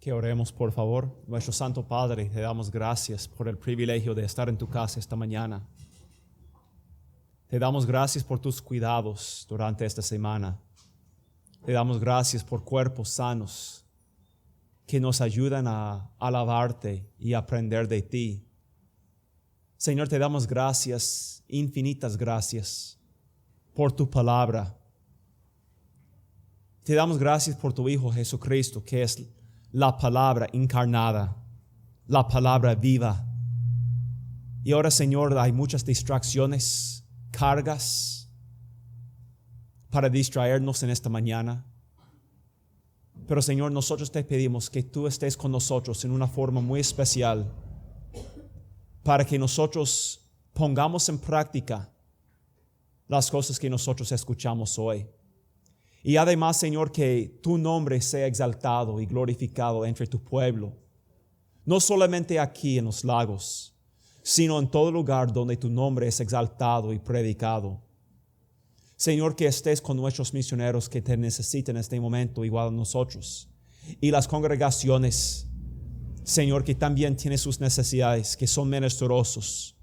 Que oremos, por favor. Nuestro Santo Padre, te damos gracias por el privilegio de estar en tu casa esta mañana. Te damos gracias por tus cuidados durante esta semana. Te damos gracias por cuerpos sanos que nos ayudan a alabarte y aprender de ti. Señor, te damos gracias, infinitas gracias, por tu palabra. Te damos gracias por tu Hijo Jesucristo, que es la palabra encarnada, la palabra viva. Y ahora, Señor, hay muchas distracciones, cargas para distraernos en esta mañana. Pero, Señor, nosotros te pedimos que tú estés con nosotros en una forma muy especial para que nosotros pongamos en práctica las cosas que nosotros escuchamos hoy. Y además, Señor, que tu nombre sea exaltado y glorificado entre tu pueblo, no solamente aquí en los lagos, sino en todo lugar donde tu nombre es exaltado y predicado. Señor, que estés con nuestros misioneros que te necesitan en este momento, igual a nosotros, y las congregaciones, Señor, que también tienen sus necesidades, que son menesterosos.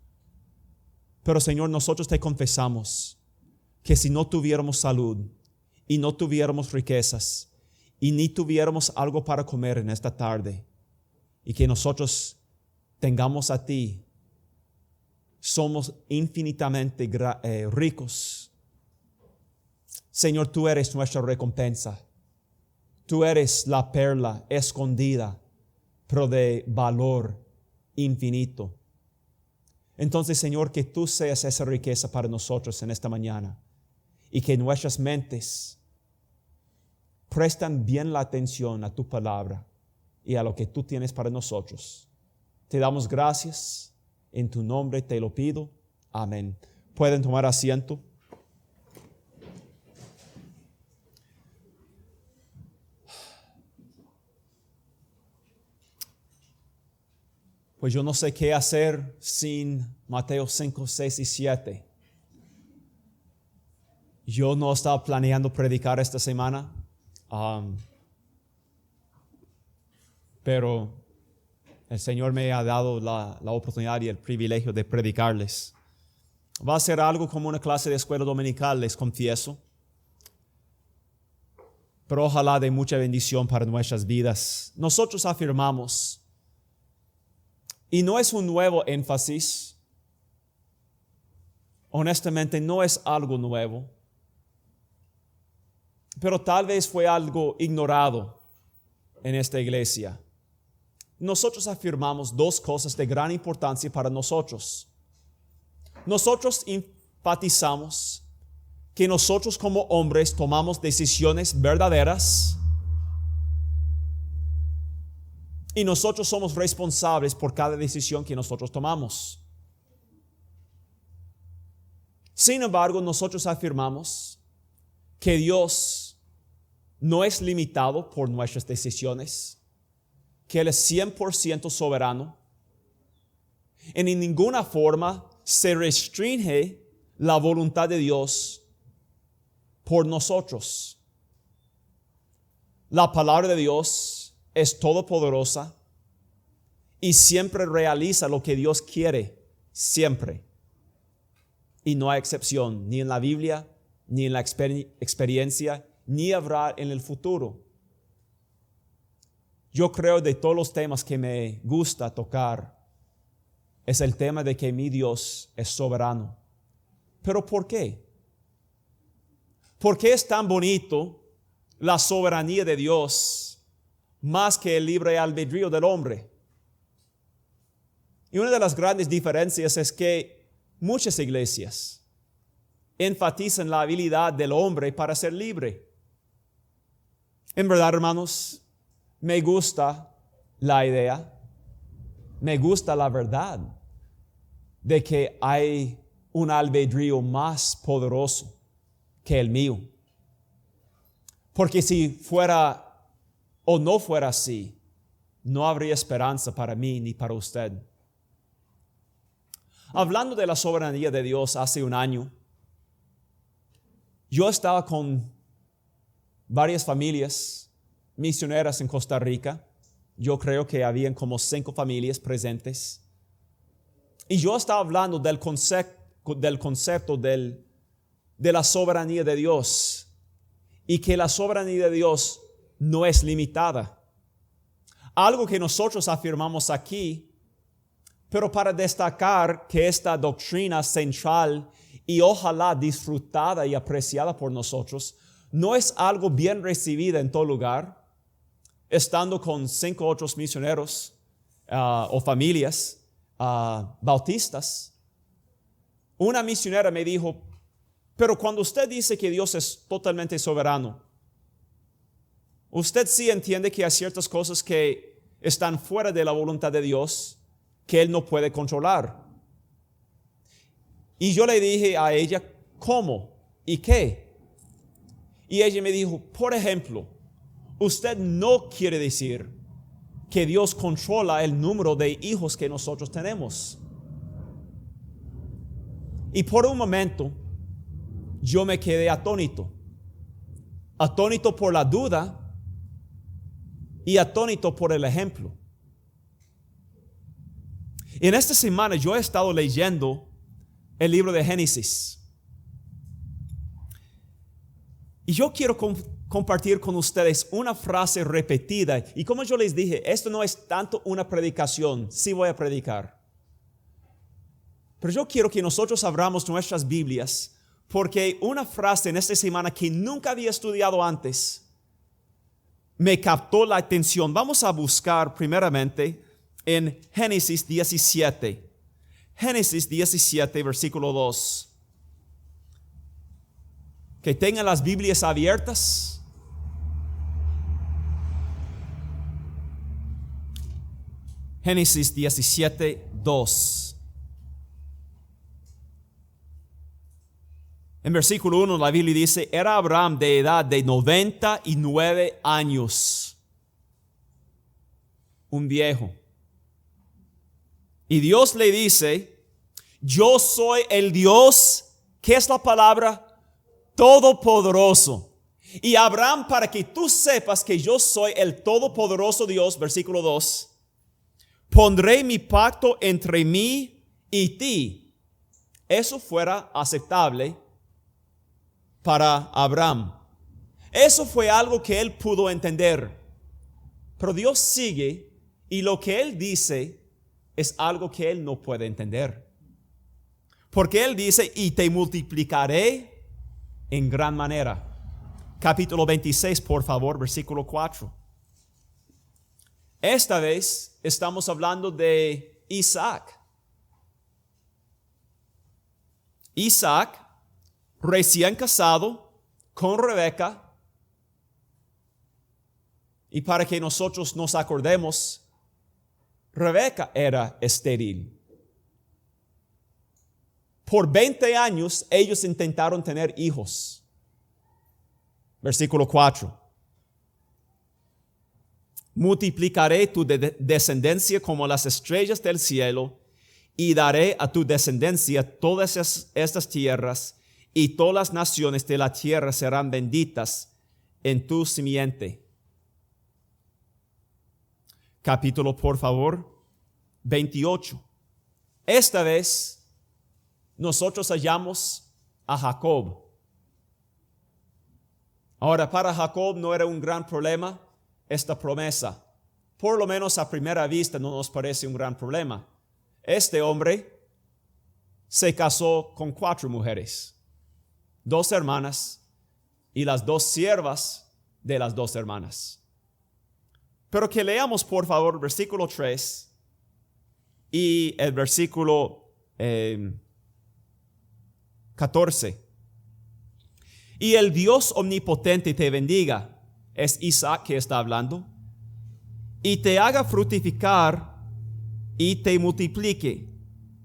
Pero, Señor, nosotros te confesamos que si no tuviéramos salud, y no tuviéramos riquezas, y ni tuviéramos algo para comer en esta tarde, y que nosotros tengamos a ti, somos infinitamente ricos. Señor, tú eres nuestra recompensa. Tú eres la perla escondida, pero de valor infinito. Entonces, Señor, que tú seas esa riqueza para nosotros en esta mañana, y que nuestras mentes prestan bien la atención a tu palabra y a lo que tú tienes para nosotros. Te damos gracias, en tu nombre te lo pido. Amén. Pueden tomar asiento. Pues yo no sé qué hacer sin Mateo 5, 6 y 7. Yo no estaba planeando predicar esta semana, pero el Señor me ha dado la oportunidad y el privilegio de predicarles. Va a ser algo como una clase de escuela dominical, les confieso, pero ojalá de mucha bendición para nuestras vidas. Nosotros afirmamos, y no es un nuevo énfasis, honestamente no es algo nuevo, pero tal vez fue algo ignorado en esta iglesia. Nosotros afirmamos dos cosas de gran importancia para nosotros. Nosotros enfatizamos que nosotros como hombres tomamos decisiones verdaderas y nosotros somos responsables por cada decisión que nosotros tomamos. Sin embargo, nosotros afirmamos que Dios no es limitado por nuestras decisiones, que Él es 100% soberano. En ninguna forma se restringe la voluntad de Dios por nosotros. La palabra de Dios es todopoderosa y siempre realiza lo que Dios quiere, siempre. Y no hay excepción, ni en la Biblia, ni en la experiencia, ni habrá en el futuro. Yo creo de todos los temas que me gusta tocar, es el tema de que mi Dios es soberano. ¿Pero por qué? ¿Por qué es tan bonito la soberanía de Dios más que el libre albedrío del hombre? Y una de las grandes diferencias es que muchas iglesias enfatizan la habilidad del hombre para ser libre. En verdad, hermanos, me gusta la idea, me gusta la verdad de que hay un albedrío más poderoso que el mío. Porque si fuera o no fuera así, no habría esperanza para mí ni para usted. Hablando de la soberanía de Dios hace un año, yo estaba con varias familias misioneras en Costa Rica Yo creo que habían como 5 familias presentes. Y yo estaba hablando del concepto de la soberanía de Dios. Y que la soberanía de Dios no es limitada. Algo que nosotros afirmamos aquí, pero para destacar que esta doctrina central y ojalá disfrutada y apreciada por nosotros, no es algo bien recibida en todo lugar, estando con 5 otros misioneros o familias bautistas. Una misionera me dijo, pero cuando usted dice que Dios es totalmente soberano, usted sí entiende que hay ciertas cosas que están fuera de la voluntad de Dios que Él no puede controlar. Y yo le dije a ella, ¿cómo? ¿Y qué? Y ella me dijo, por ejemplo, usted no quiere decir que Dios controla el número de hijos que nosotros tenemos. Y por un momento, yo me quedé atónito. Atónito por la duda y atónito por el ejemplo. En esta semana yo he estado leyendo el libro de Génesis. Y yo quiero compartir con ustedes una frase repetida. Y como yo les dije, esto no es tanto una predicación. Sí voy a predicar. Pero yo quiero que nosotros abramos nuestras Biblias, porque una frase en esta semana que nunca había estudiado antes me captó la atención. Vamos a buscar primeramente en Génesis 17. Génesis 17, versículo 2. Que tengan las Biblias abiertas. Génesis 17, 2. En versículo 1 la Biblia dice, era Abraham de edad de 99 años, un viejo. Y Dios le dice, yo soy el Dios, ¿qué es la palabra? Todopoderoso. Y Abraham, para que tú sepas que yo soy el todopoderoso Dios, versículo 2, pondré mi pacto entre mí y ti. Eso fuera aceptable para Abraham. Eso fue algo que él pudo entender. Pero Dios sigue y lo que él dice es algo que él no puede entender. Porque él dice, y te multiplicaré en gran manera. Capítulo 26, por favor, versículo 4. Esta vez estamos hablando de Isaac. Isaac, recién casado con Rebeca. Y para que nosotros nos acordemos, Rebeca era estéril. Por 20 años ellos intentaron tener hijos. Versículo 4. Multiplicaré tu descendencia como las estrellas del cielo, y daré a tu descendencia todas estas tierras, y todas las naciones de la tierra serán benditas en tu simiente. Capítulo, por favor, 28. Esta vez nosotros hallamos a Jacob. Ahora, para Jacob no era un gran problema esta promesa. Por lo menos a primera vista no nos parece un gran problema. Este hombre se casó con 4 mujeres, 2 hermanas y las 2 siervas de las 2 hermanas. Pero que leamos por favor versículo 3 y el versículo 14. Y el Dios omnipotente te bendiga, es Isaac que está hablando, y te haga fructificar y te multiplique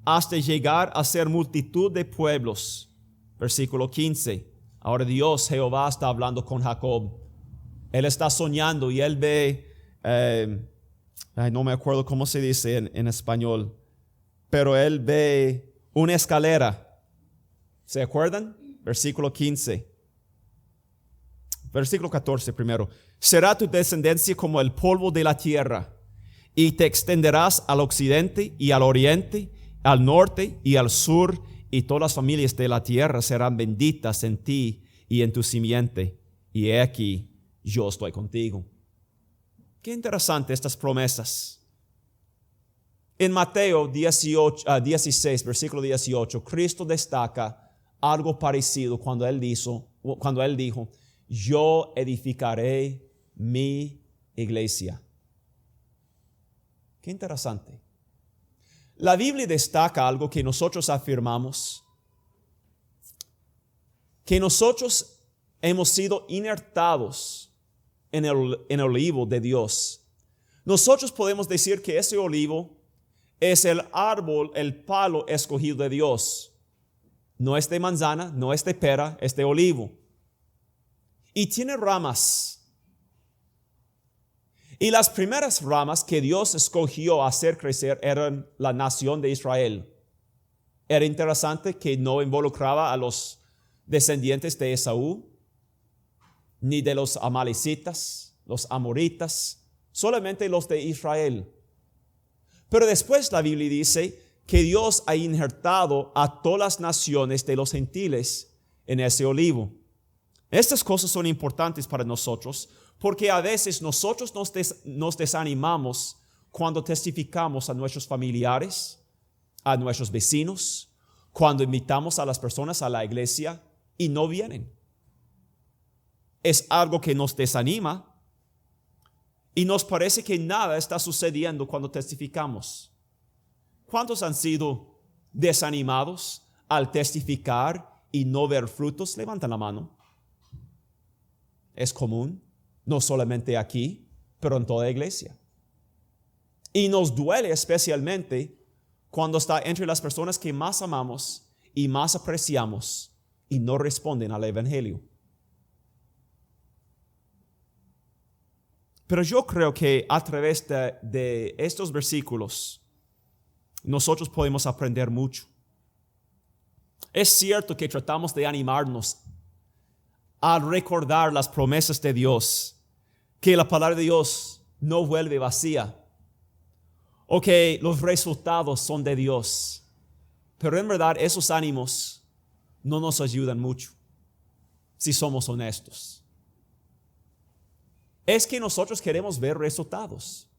hasta llegar a ser multitud de pueblos. Versículo 15. Ahora Dios, Jehová, está hablando con Jacob. Él está soñando y él ve, no me acuerdo cómo se dice en español, pero él ve una escalera. ¿Se acuerdan? Versículo 15. Versículo 14 primero. Será tu descendencia como el polvo de la tierra, y te extenderás al occidente y al oriente, al norte y al sur, y todas las familias de la tierra serán benditas en ti y en tu simiente. Y he aquí, yo estoy contigo. Qué interesante estas promesas. En Mateo 16, versículo 18, Cristo destaca algo parecido cuando Él dijo, yo edificaré mi iglesia. Qué interesante. La Biblia destaca algo que nosotros afirmamos, que nosotros hemos sido injertados en el olivo de Dios. Nosotros podemos decir que ese olivo es el árbol, el palo escogido de Dios. No es de manzana, no es de pera, es de olivo. Y tiene ramas. Y las primeras ramas que Dios escogió hacer crecer eran la nación de Israel. Era interesante que no involucraba a los descendientes de Esaú, ni de los amalecitas, los amoritas, solamente los de Israel. Pero después la Biblia dice que Dios ha injertado a todas las naciones de los gentiles en ese olivo. Estas cosas son importantes para nosotros porque a veces nosotros nos desanimamos cuando testificamos a nuestros familiares, a nuestros vecinos, cuando invitamos a las personas a la iglesia y no vienen. Es algo que nos desanima y nos parece que nada está sucediendo cuando testificamos. ¿Cuántos han sido desanimados al testificar y no ver frutos? Levanten la mano. Es común, no solamente aquí, pero en toda iglesia. Y nos duele especialmente cuando está entre las personas que más amamos y más apreciamos y no responden al evangelio. Pero yo creo que a través de estos versículos nosotros podemos aprender mucho. Es cierto que tratamos de animarnos a recordar las promesas de Dios, que la palabra de Dios no vuelve vacía, o que los resultados son de Dios. Pero en verdad esos ánimos no nos ayudan mucho, si somos honestos. Es que nosotros queremos ver resultados.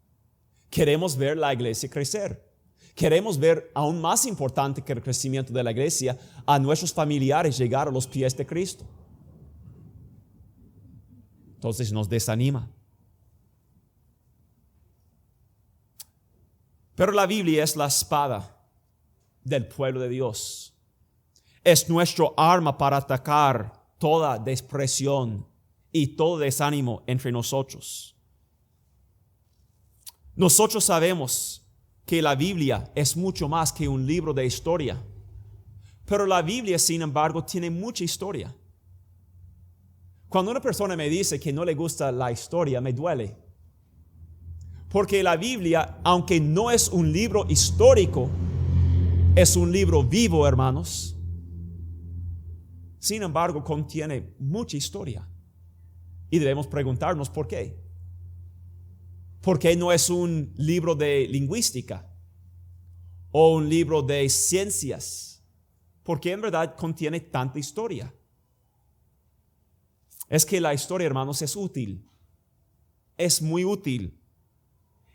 Queremos ver la iglesia crecer. Queremos ver, aún más importante que el crecimiento de la iglesia, a nuestros familiares llegar a los pies de Cristo. Entonces nos desanima. Pero la Biblia es la espada del pueblo de Dios. Es nuestro arma para atacar toda depresión y todo desánimo entre nosotros. Nosotros sabemos que la Biblia es mucho más que un libro de historia. Pero la Biblia, sin embargo, tiene mucha historia. Cuando una persona me dice que no le gusta la historia, me duele. Porque la Biblia, aunque no es un libro histórico, es un libro vivo, hermanos. Sin embargo, contiene mucha historia. Y debemos preguntarnos por qué. ¿Por qué no es un libro de lingüística o un libro de ciencias? Porque en verdad contiene tanta historia. Es que la historia, hermanos, es útil. Es muy útil.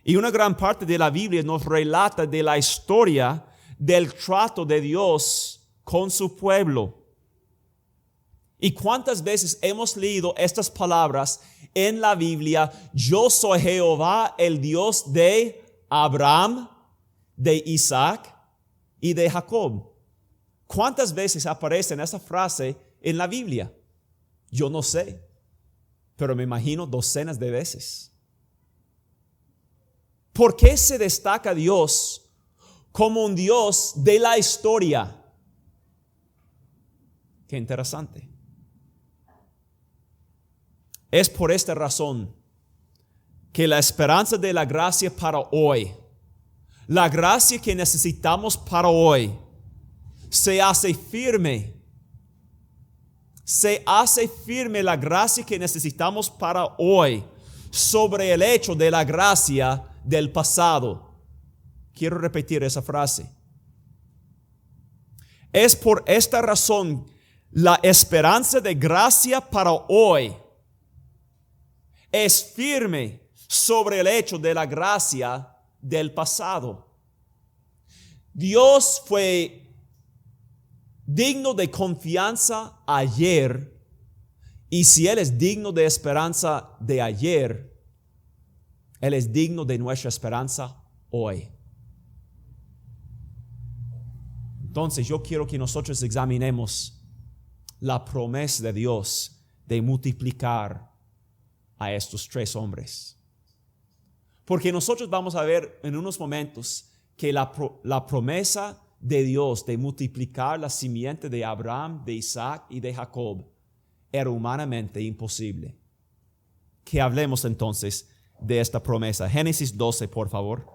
Y una gran parte de la Biblia nos relata de la historia del trato de Dios con su pueblo. ¿Y cuántas veces hemos leído estas palabras en la Biblia? Yo soy Jehová, el Dios de Abraham, de Isaac y de Jacob. ¿Cuántas veces aparece esa frase en la Biblia? Yo no sé, pero me imagino docenas de veces. ¿Por qué se destaca Dios como un Dios de la historia? Qué interesante. Es por esta razón que la esperanza de la gracia para hoy, la gracia que necesitamos para hoy, se hace firme. Se hace firme la gracia que necesitamos para hoy sobre el hecho de la gracia del pasado. Quiero repetir esa frase. Es por esta razón la esperanza de gracia para hoy es firme sobre el hecho de la gracia del pasado. Dios fue digno de confianza ayer, y si Él es digno de esperanza de ayer, Él es digno de nuestra esperanza hoy. Entonces yo quiero que nosotros examinemos la promesa de Dios de multiplicar a estos 3 hombres. Porque nosotros vamos a ver en unos momentos que la promesa de Dios de multiplicar la simiente de Abraham, de Isaac y de Jacob era humanamente imposible. Que hablemos entonces de esta promesa. Génesis 12, por favor.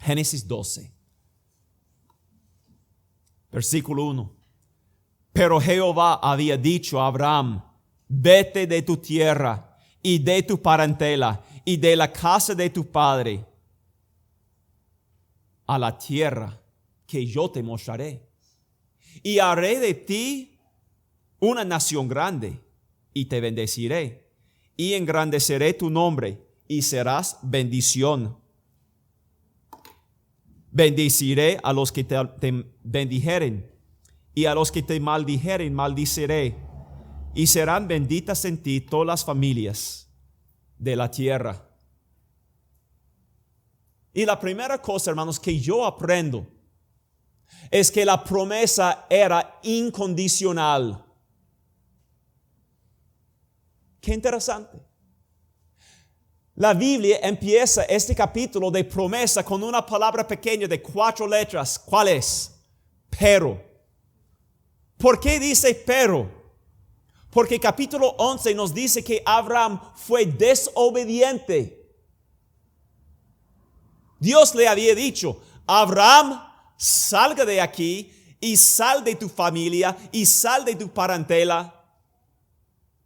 Génesis 12. Versículo 1. Pero Jehová había dicho a Abraham: vete de tu tierra y de tu parentela y de la casa de tu padre a la tierra que yo te mostraré. Y haré de ti una nación grande, y te bendeciré, y engrandeceré tu nombre, y serás bendición. Bendeciré a los que te bendijeren, y a los que te maldijeren maldiciré, y serán benditas en ti todas las familias de la tierra. Y la primera cosa, hermanos, que yo aprendo es que la promesa era incondicional. Qué interesante. La Biblia empieza este capítulo de promesa con una palabra pequeña de 4 letras. ¿Cuál es? Pero. ¿Por qué dice pero? Porque capítulo 11 nos dice que Abraham fue desobediente. Dios le había dicho: Abraham, salga de aquí y sal de tu familia y sal de tu parentela.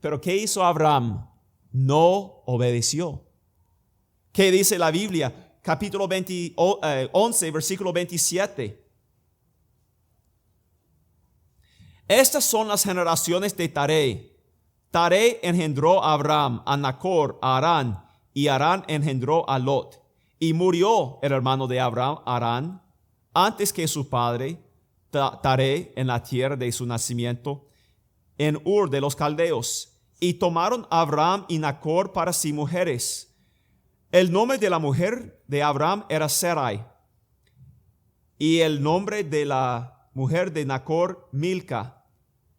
Pero ¿qué hizo Abraham? No obedeció. ¿Qué dice la Biblia? Capítulo 11, versículo 27. Estas son las generaciones de Taré. Taré engendró a Abraham, a Nacor, a Harán, y Harán engendró a Lot. Y murió el hermano de Abraham, Harán, antes que su padre, Taré, en la tierra de su nacimiento, en Ur de los Caldeos. Y tomaron a Abraham y Nacor para sí mujeres. El nombre de la mujer de Abraham era Sarai, y el nombre de la mujer de Nacor, Milca,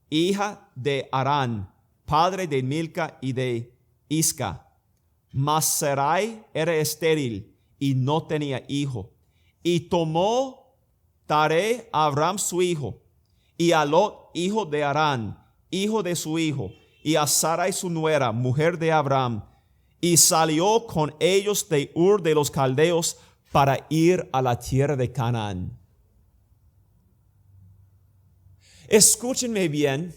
hija de Harán, padre de Milca y de Isca. Mas Sarai era estéril y no tenía hijo. Y tomó Taré a Abraham su hijo, y a Lot, hijo de Harán, hijo de su hijo, y a Sarai su nuera, mujer de Abraham, y salió con ellos de Ur de los Caldeos para ir a la tierra de Canaán. Escúchenme bien.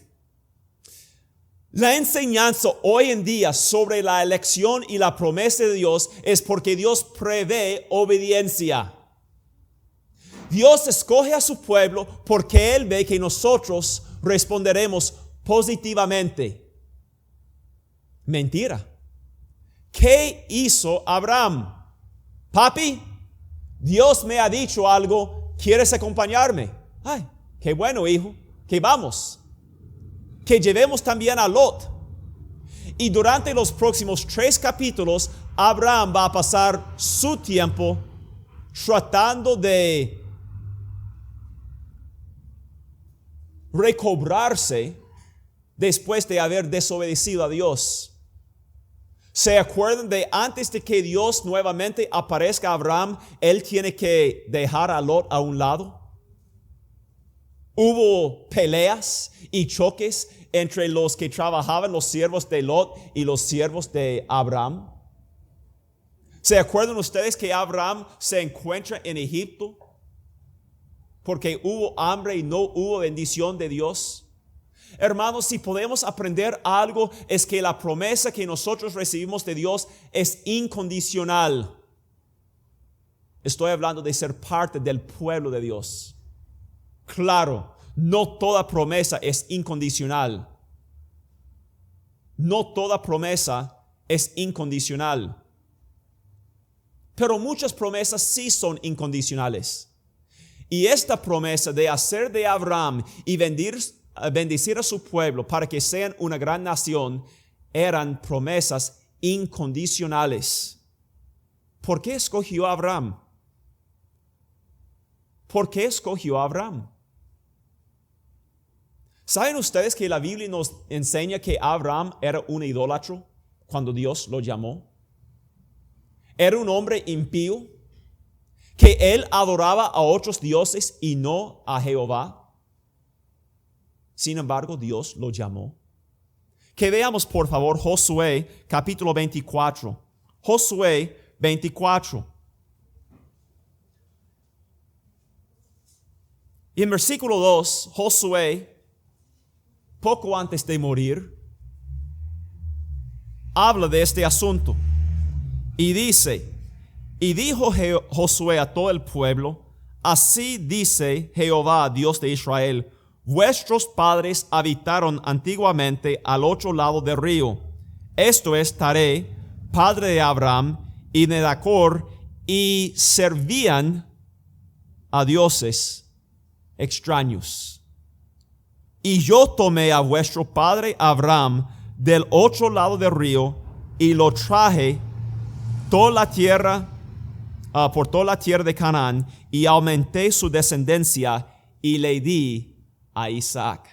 La enseñanza hoy en día sobre la elección y la promesa de Dios es porque Dios prevé obediencia. Dios escoge a su pueblo porque Él ve que nosotros responderemos positivamente. Mentira. ¿Qué hizo Abraham? Papi, Dios me ha dicho algo, ¿quieres acompañarme? Ay, qué bueno, hijo, que vamos. Que llevemos también a Lot. Y durante los próximos 3 capítulos, Abraham va a pasar su tiempo tratando de recobrarse después de haber desobedecido a Dios. ¿Se acuerdan de antes de que Dios nuevamente aparezca a Abraham, él tiene que dejar a Lot a un lado? Hubo peleas y choques entre los que trabajaban, los siervos de Lot y los siervos de Abraham. ¿Se acuerdan ustedes que Abraham se encuentra en Egipto porque hubo hambre y no hubo bendición de Dios? Hermanos, si podemos aprender algo, es que la promesa que nosotros recibimos de Dios es incondicional. Estoy hablando de ser parte del pueblo de Dios. Claro, no toda promesa es incondicional. No toda promesa es incondicional. Pero muchas promesas sí son incondicionales. Y esta promesa de hacer de Abraham y bendecir a su pueblo para que sean una gran nación eran promesas incondicionales. ¿Por qué escogió a Abraham? ¿Por qué escogió a Abraham? ¿Saben ustedes que la Biblia nos enseña que Abraham era un idólatra cuando Dios lo llamó? Era un hombre impío, que él adoraba a otros dioses y no a Jehová. Sin embargo, Dios lo llamó. Que veamos por favor Josué capítulo 24. Josué 24. Y en versículo 2, Josué, poco antes de morir, habla de este asunto. Y dice, y dijo Josué a todo el pueblo, así dice Jehová, Dios de Israel, vuestros padres habitaron antiguamente al otro lado del río. Esto es Taré, padre de Abraham y de Nacor, y servían a dioses extraños. Y yo tomé a vuestro padre Abraham del otro lado del río y lo traje toda la tierra, por toda la tierra de Canaán, y aumenté su descendencia y le di a Isaac.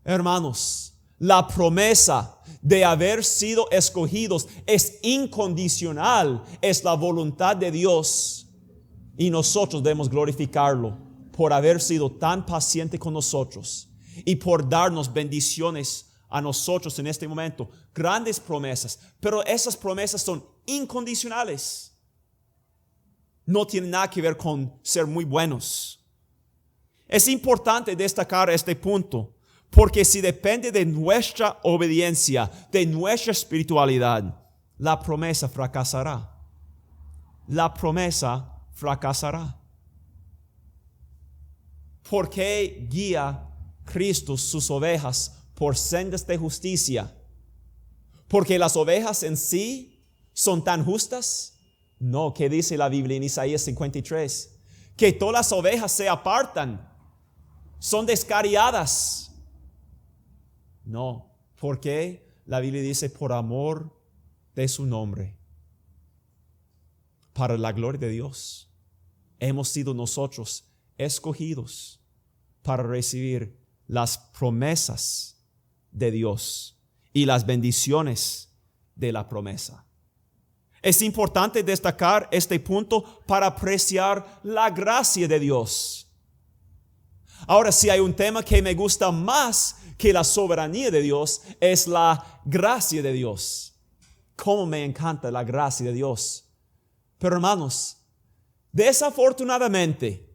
Hermanos, la promesa de haber sido escogidos es incondicional, es la voluntad de Dios, y nosotros debemos glorificarlo por haber sido tan paciente con nosotros y por darnos bendiciones a nosotros en este momento, grandes promesas, pero esas promesas son incondicionales. No tienen nada que ver con ser muy buenos. Es importante destacar este punto, porque si depende de nuestra obediencia, de nuestra espiritualidad, la promesa fracasará. La promesa fracasará. ¿Por qué guía Cristo sus ovejas por sendas de justicia? ¿Porque las ovejas en sí son tan justas? No, ¿qué dice la Biblia en Isaías 53? Que todas las ovejas se apartan, son descarriadas. No, porque la Biblia dice por amor de su nombre, para la gloria de Dios, hemos sido nosotros escogidos para recibir las promesas de Dios y las bendiciones de la promesa. Es importante destacar este punto para apreciar la gracia de Dios. Ahora, si hay un tema que me gusta más que la soberanía de Dios, es la gracia de Dios. Cómo me encanta la gracia de Dios. Pero hermanos, desafortunadamente,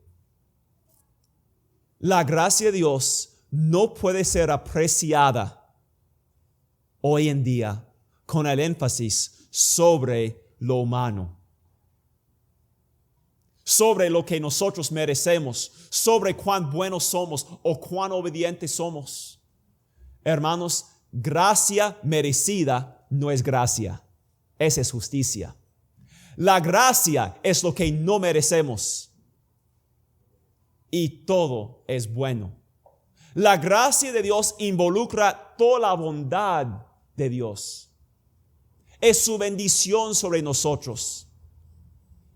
la gracia de Dios no puede ser apreciada hoy en día con el énfasis sobre lo humano, sobre lo que nosotros merecemos, sobre cuán buenos somos o cuán obedientes somos. Hermanos, gracia merecida no es gracia, esa es justicia. La gracia es lo que no merecemos y todo es bueno. La gracia de Dios involucra toda la bondad de Dios. Es su bendición sobre nosotros.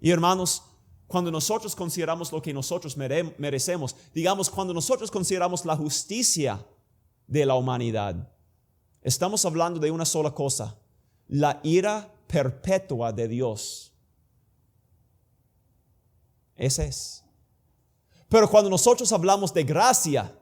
Y hermanos, cuando nosotros consideramos lo que nosotros merecemos, digamos, cuando nosotros consideramos la justicia de la humanidad, estamos hablando de una sola cosa: la ira perpetua de Dios. Ese es. Pero cuando nosotros hablamos de gracia,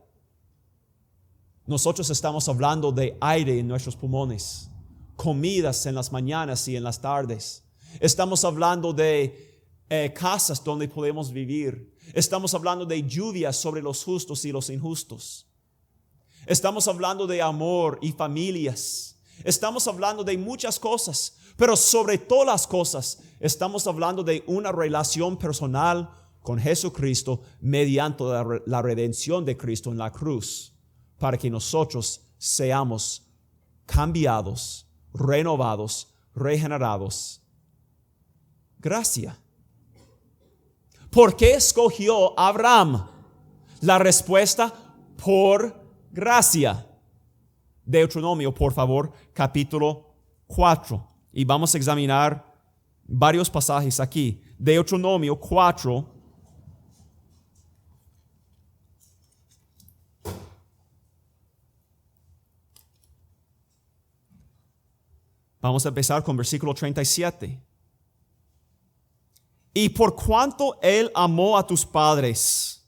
nosotros estamos hablando de aire en nuestros pulmones, comidas en las mañanas y en las tardes. Estamos hablando de casas donde podemos vivir. Estamos hablando de lluvia sobre los justos y los injustos. Estamos hablando de amor y familias. Estamos hablando de muchas cosas. Pero sobre todas las cosas, estamos hablando de una relación personal con Jesucristo mediante la redención de Cristo en la cruz, para que nosotros seamos cambiados, renovados, regenerados. Gracia. ¿Por qué escogió Abraham? La respuesta: por gracia. Deuteronomio, por favor, capítulo 4. Y vamos a examinar varios pasajes aquí. Deuteronomio 4. Vamos a empezar con versículo 37. Y por cuanto él amó a tus padres,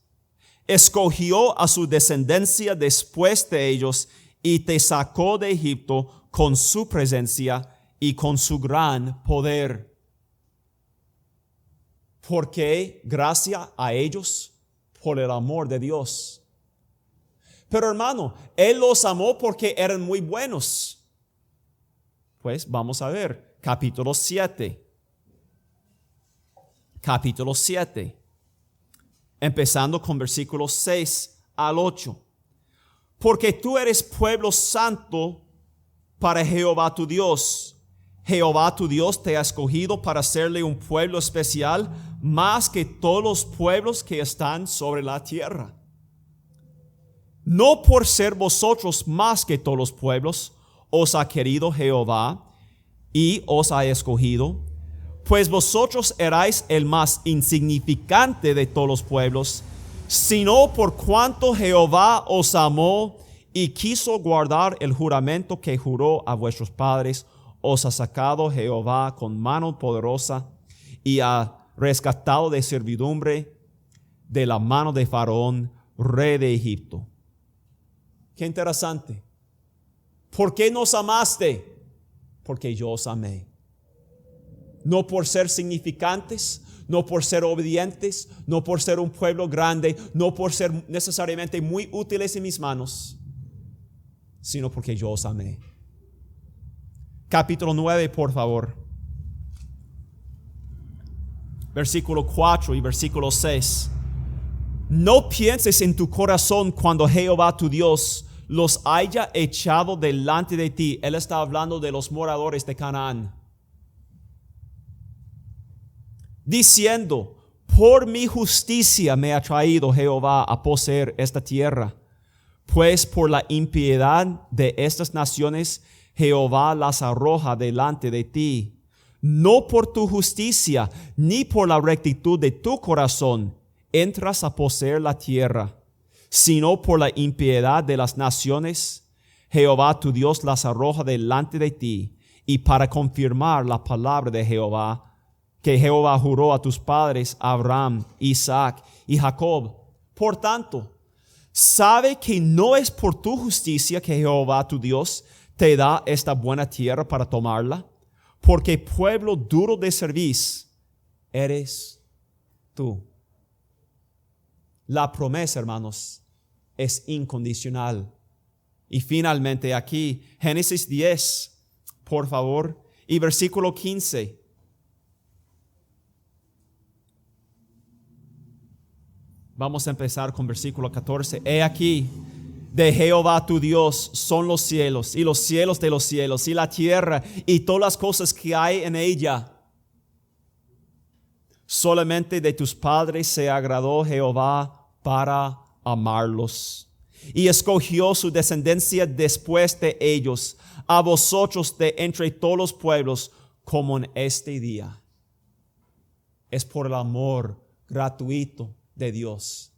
escogió a su descendencia después de ellos y te sacó de Egipto con su presencia y con su gran poder. ¿Por qué gracia a ellos? Por el amor de Dios. Pero hermano, él los amó porque eran muy buenos. Pues vamos a ver, capítulo 7. Capítulo 7, empezando con versículos 6 al 8. Porque tú eres pueblo santo para Jehová tu Dios. Jehová tu Dios te ha escogido para serle un pueblo especial, más que todos los pueblos que están sobre la tierra. No por ser vosotros más que todos los pueblos, os ha querido Jehová y os ha escogido, pues vosotros erais el más insignificante de todos los pueblos, sino por cuanto Jehová os amó y quiso guardar el juramento que juró a vuestros padres, os ha sacado Jehová con mano poderosa y ha rescatado de servidumbre de la mano de Faraón, rey de Egipto. Qué interesante. ¿Por qué nos amaste? Porque yo os amé. No por ser significantes, no por ser obedientes, no por ser un pueblo grande, no por ser necesariamente muy útiles en mis manos, sino porque yo os amé. Capítulo 9, por favor. Versículo 4 y versículo 6. No pienses en tu corazón cuando Jehová tu Dios los haya echado delante de ti. Él está hablando de los moradores de Canaán, diciendo: por mi justicia me ha traído Jehová a poseer esta tierra, pues por la impiedad de estas naciones Jehová las arroja delante de ti. No por tu justicia ni por la rectitud de tu corazón entras a poseer la tierra, sino por la impiedad de las naciones Jehová tu Dios las arroja delante de ti, y para confirmar la palabra de Jehová que Jehová juró a tus padres Abraham, Isaac y Jacob. Por tanto, sabe que no es por tu justicia que Jehová tu Dios te da esta buena tierra para tomarla, porque pueblo duro de cerviz eres tú. La promesa, hermanos, es incondicional. Y finalmente aquí, Génesis 10, por favor, y versículo 15. Vamos a empezar con versículo 14. He aquí, de Jehová tu Dios son los cielos y los cielos de los cielos y la tierra y todas las cosas que hay en ella. Solamente de tus padres se agradó Jehová para amarlos, y escogió su descendencia después de ellos, a vosotros de entre todos los pueblos, como en este día. Es por el amor gratuito de Dios.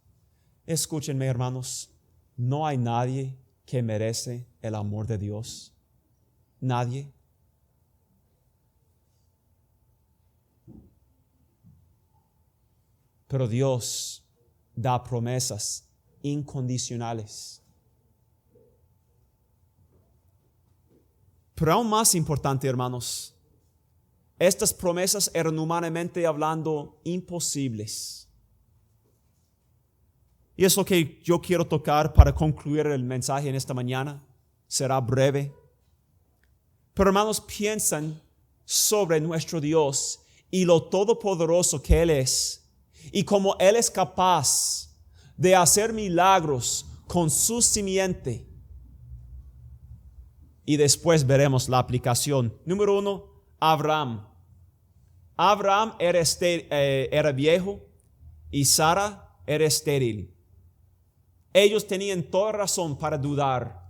Escúchenme, hermanos, no hay nadie que merece el amor de Dios. Nadie. Pero Dios da promesas incondicionales. Pero aún más importante, hermanos, estas promesas eran humanamente hablando imposibles. Y es lo que yo quiero tocar para concluir el mensaje en esta mañana. Será breve. Pero hermanos, piensan sobre nuestro Dios y lo todopoderoso que Él es, y como Él es capaz de hacer milagros con su simiente. Y después veremos la aplicación. Número 1, Abraham. Abraham era viejo y Sara era estéril. Ellos tenían toda razón para dudar.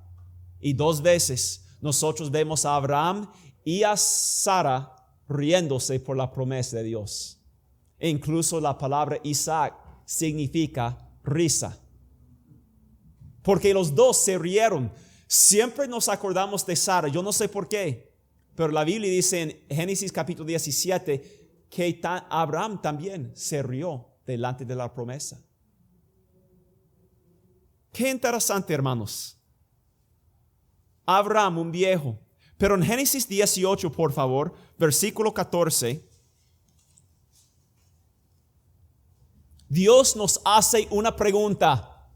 Y 2 veces nosotros vemos a Abraham y a Sara riéndose por la promesa de Dios. E incluso la palabra Isaac significa risa. Porque los dos se rieron. Siempre nos acordamos de Sara. Yo no sé por qué. Pero la Biblia dice en Génesis capítulo 17 que Abraham también se rió delante de la promesa. Qué interesante, hermanos. Abraham, un viejo. Pero en Génesis 18, por favor, versículo 14. Dios nos hace una pregunta.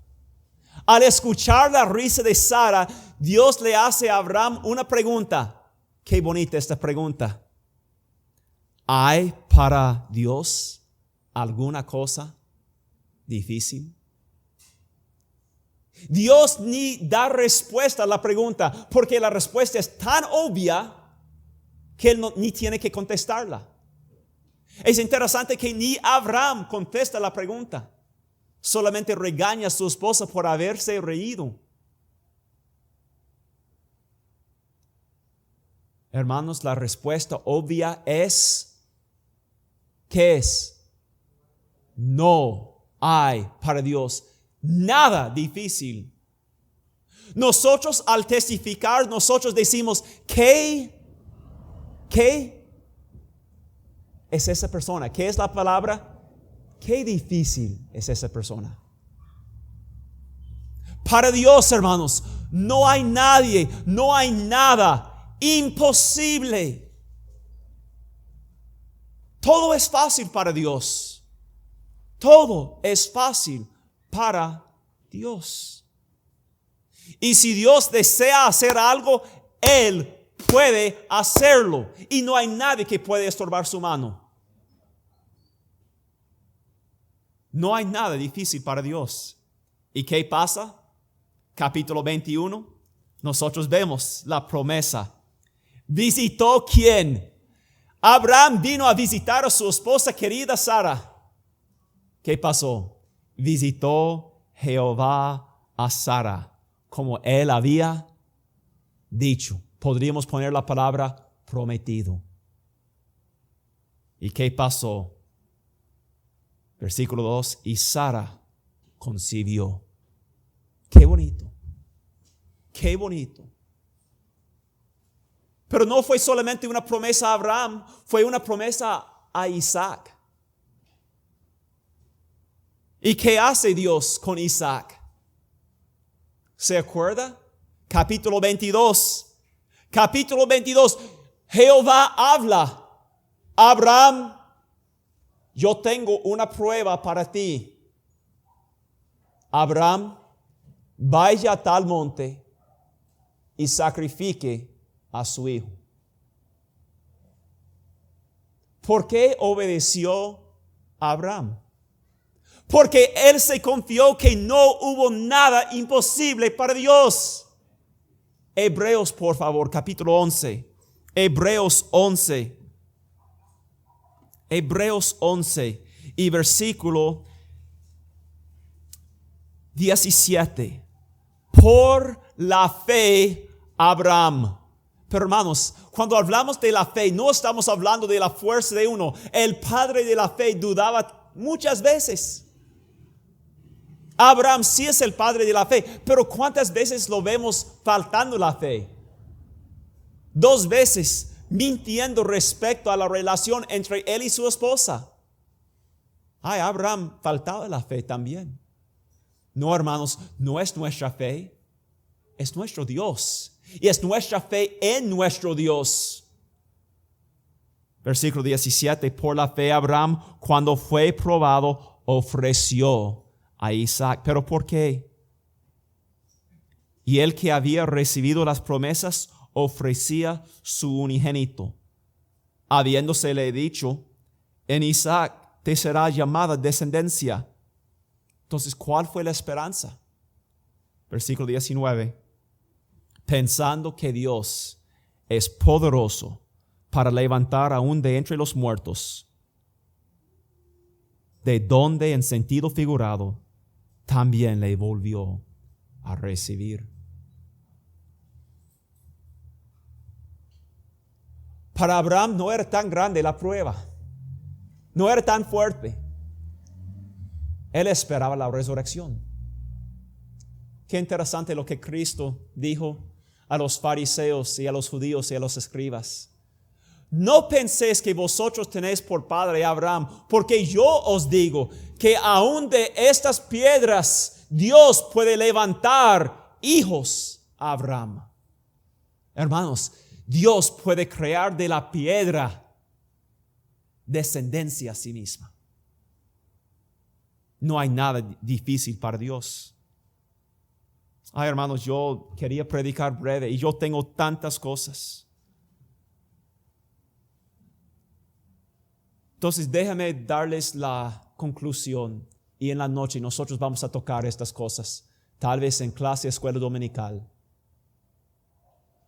Al escuchar la risa de Sara, Dios le hace a Abraham una pregunta. Qué bonita esta pregunta. ¿Hay para Dios alguna cosa difícil? Dios ni da respuesta a la pregunta, porque la respuesta es tan obvia que Él ni tiene que contestarla. Es interesante que ni Abraham contesta la pregunta. Solamente regaña a su esposa por haberse reído. Hermanos, la respuesta obvia es, ¿qué es? No hay para Dios nada difícil. Nosotros al testificar, nosotros decimos, ¿qué es esa persona? ¿Qué es la palabra? Qué difícil es esa persona. Para Dios, hermanos, no hay nadie, no hay nada imposible. Todo es fácil para Dios. Todo es fácil para Dios. Y si Dios desea hacer algo, Él puede hacerlo. Y no hay nadie que puede estorbar su mano. No hay nada difícil para Dios. ¿Y qué pasa? Capítulo 21. Nosotros vemos la promesa. ¿Visitó quién? Abraham vino a visitar a su esposa querida Sara. ¿Qué pasó? Visitó Jehová a Sara, como él había dicho. Podríamos poner la palabra prometido. ¿Y qué pasó? Versículo 2, y Sara concibió. Qué bonito. Qué bonito. Pero no fue solamente una promesa a Abraham, fue una promesa a Isaac. ¿Y qué hace Dios con Isaac? ¿Se acuerda? Capítulo 22. Capítulo 22. Jehová habla. Abraham, yo tengo una prueba para ti. Abraham, vaya a tal monte y sacrifique a su hijo. ¿Por qué obedeció Abraham? Porque él se confió que no hubo nada imposible para Dios. Hebreos, por favor, capítulo 11. Hebreos 11. Hebreos 11 y versículo 17. Por la fe, Abraham. Pero hermanos, cuando hablamos de la fe, no estamos hablando de la fuerza de uno. El padre de la fe dudaba muchas veces. Abraham sí es el padre de la fe, pero ¿cuántas veces lo vemos faltando la fe? 2 veces mintiendo respecto a la relación entre él y su esposa. Ay, Abraham faltaba la fe también. No, hermanos, no es nuestra fe, es nuestro Dios. Y es nuestra fe en nuestro Dios. Versículo 17, por la fe Abraham, cuando fue probado, ofreció a Isaac. ¿Pero por qué? Y el que había recibido las promesas ofrecía su unigénito, habiéndosele dicho, en Isaac te será llamada descendencia. Entonces, ¿cuál fue la esperanza? Versículo 19. Pensando que Dios es poderoso para levantar aún de entre los muertos, de donde en sentido figurado también le volvió a recibir. Para Abraham no era tan grande la prueba, no era tan fuerte. Él esperaba la resurrección. Qué interesante lo que Cristo dijo a los fariseos y a los judíos y a los escribas. No penséis que vosotros tenéis por padre a Abraham, porque yo os digo que aún de estas piedras Dios puede levantar hijos a Abraham. Hermanos, Dios puede crear de la piedra descendencia a sí misma. No hay nada difícil para Dios. Ay, hermanos, yo quería predicar breve y yo tengo tantas cosas. Entonces, déjame darles la conclusión y en la noche nosotros vamos a tocar estas cosas, tal vez en clase, escuela dominical.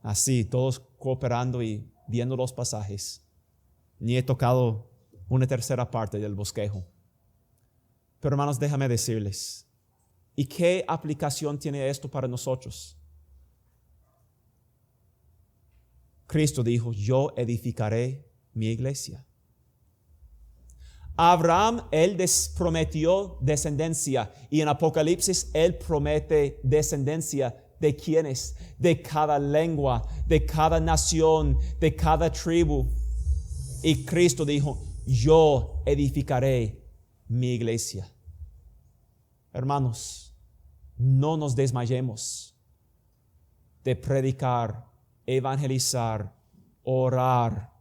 Así, todos cooperando y viendo los pasajes. Ni he tocado una tercera parte del bosquejo. Pero hermanos, déjame decirles, ¿y qué aplicación tiene esto para nosotros? Cristo dijo, yo edificaré mi iglesia. Abraham, él prometió descendencia, y en Apocalipsis él promete descendencia. ¿De quiénes? De cada lengua, de cada nación, de cada tribu. Y Cristo dijo, yo edificaré mi iglesia. Hermanos, no nos desmayemos de predicar, evangelizar, orar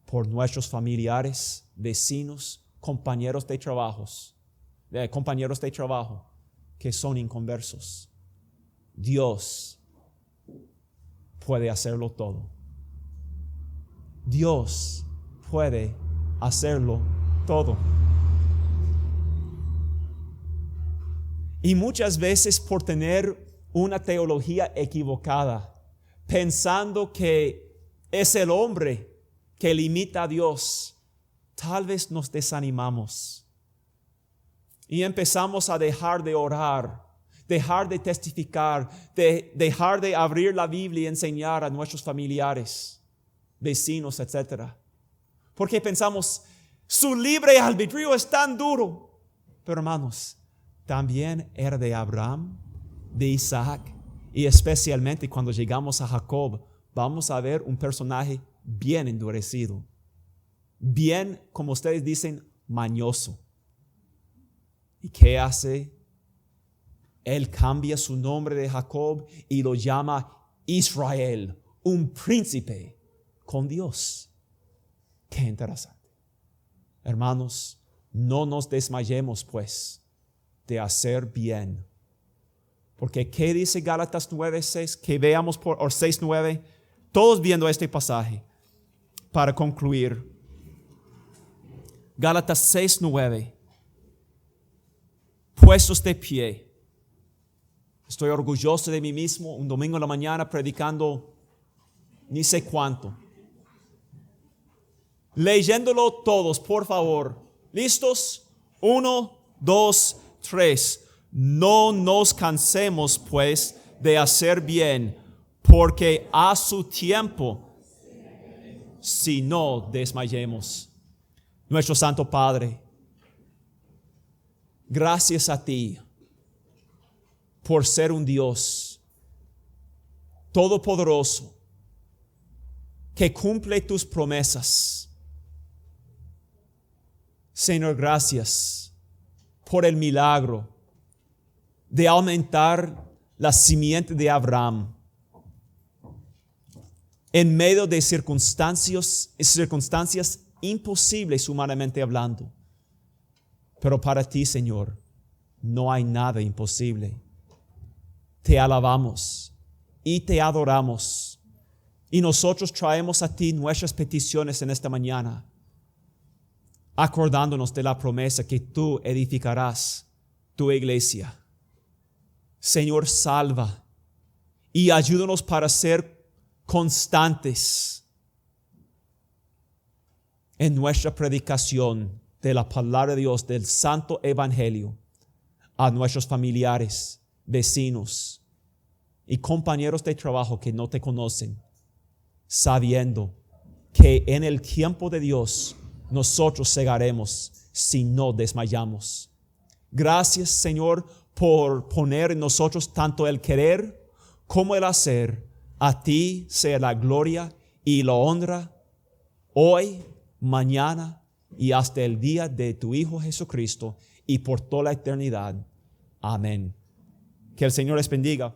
por nuestros familiares, vecinos, compañeros de trabajo que son inconversos. Dios puede hacerlo todo. Dios puede hacerlo todo. Y muchas veces por tener una teología equivocada, pensando que es el hombre que limita a Dios, tal vez nos desanimamos y empezamos a dejar de orar, dejar de testificar, dejar de abrir la Biblia y enseñar a nuestros familiares, vecinos, etc. Porque pensamos, su libre albedrío es tan duro. Pero hermanos, también era de Abraham, de Isaac, y especialmente cuando llegamos a Jacob, vamos a ver un personaje bien endurecido, bien, como ustedes dicen, mañoso. ¿Y qué hace? Él cambia su nombre de Jacob y lo llama Israel, un príncipe con Dios. Qué interesante. Hermanos, no nos desmayemos pues de hacer bien. Porque ¿qué dice Gálatas 9:6? Que veamos por 6:9, todos viendo este pasaje para concluir. Gálatas 6:9. Puestos de pie. Estoy orgulloso de mí mismo, un domingo en la mañana predicando ni sé cuánto. Leyéndolo todos, por favor. ¿Listos? 1, 2, 3. No nos cansemos, pues, de hacer bien, porque a su tiempo, si no desmayemos. Nuestro Santo Padre, gracias a ti por ser un Dios todopoderoso que cumple tus promesas. Señor, gracias por el milagro de aumentar la simiente de Abraham en medio de circunstancias imposibles humanamente hablando. Pero para ti, Señor, no hay nada imposible. Te alabamos y te adoramos Y nosotros traemos a ti nuestras peticiones en esta mañana, acordándonos de la promesa que tú edificarás tu iglesia. Señor, salva y ayúdanos para ser constantes en nuestra predicación de la palabra de Dios, del santo evangelio, a nuestros familiares, vecinos y compañeros de trabajo que no te conocen, sabiendo que en el tiempo de Dios nosotros cegaremos si no desmayamos. Gracias, Señor, por poner en nosotros tanto el querer como el hacer. A ti sea la gloria y la honra hoy, mañana y hasta el día de tu Hijo Jesucristo y por toda la eternidad. Amén. Que el Señor les bendiga.